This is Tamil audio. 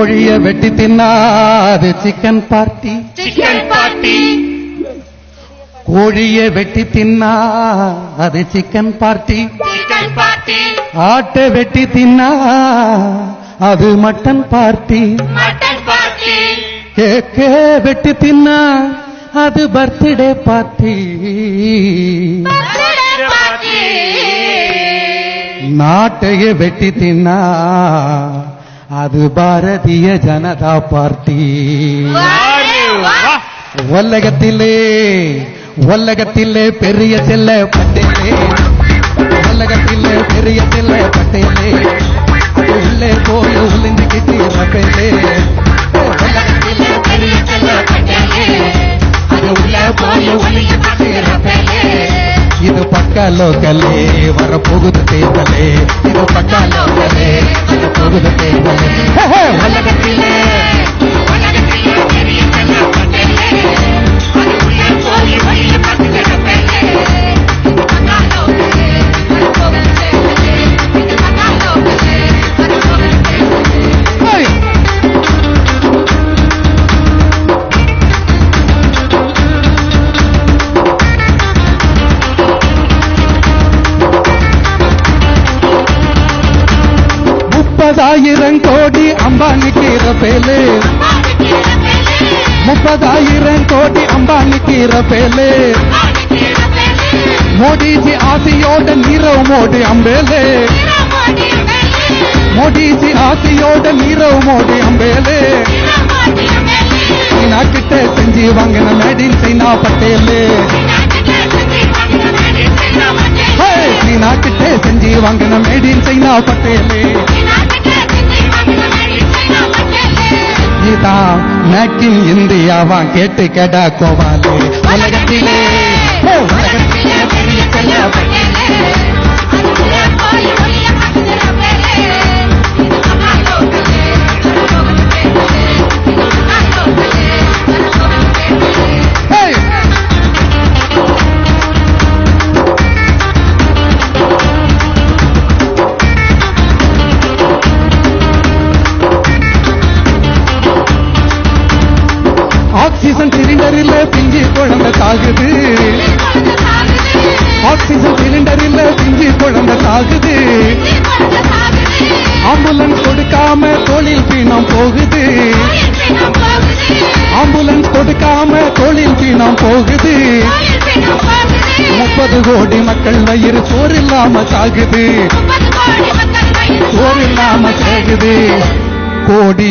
கோழிய வெட்டி தின்னாது சிக்கன் பார்ட்டி. Chicken party. கோழிய வெட்டி தின்னா அது சிக்கன் பார்ட்டி. Chicken party. ஆட்டை வெட்டி தின்னா அது மட்டன் பார்ட்டி. Mutton party. கேக்கே வெட்டி தின்னா அது பர்த்டே பார்ட்டி. நாட்டைய வெட்டி தின்னா அது பாரதிய ஜனதா பார்ட்டி. உலகத்திலே பெரிய செல்ல பட்டேலே. உலகத்திலே பெரிய செல்ல பட்டேலே. உள்ளே போய் ஒளிஞ்சுக்கிட்டு ரப்பேலே. உலகத்திலே பெரிய செல்ல பட்டேலே. அது உள்ளே போய் ஒளிஞ்சுக்கிட்டு ரப்பேலே. இது பக்கா லோக்கலே வரப்போகுது தேர்தலே. இது பக்கா லோக்கலே வரப்போகுது தேர்தலே. உலகத்திலே கோடி அம்பானிக்கு ரபேலே. 30,000 கோடி அம்பானிக்கு ரபேலே. மோடிஜி ஆசையோட நீரவ் மோடி அம்பேலே. மோடிஜி ஆசையோட நீரவ் மோடி அம்பேலே. சீனா கிட்ட செஞ்சு வாங்கின மேடின் சைனா பட்டேலே. சீனா கிட்ட செஞ்சு வாங்கின மேடின் சைனா பட்டேலே. இதான் மேக் இன் இந்தியாவா கேட்டு கேடா கோவாலே. உலகத்திலே உலகத்திலே பெரிய செல்ல பட்டேலே. ஆக்சிஜன் சிலிண்டரில் பிஞ்சு குழந்தை சாகுது. ஆக்சிஜன் சிலிண்டரில் பிஞ்சு குழந்தை சாகுது. ஆம்புலன்ஸ் கொடுக்காம தொழில் பீனம் போகுது. ஆம்புலன்ஸ் கொடுக்காம தொழில் பீனம் போகுது. 30 கோடி மக்கள் வயிறு சோறு இல்லாம சாகுது. சோறு இல்லாம சாகுது. கோடி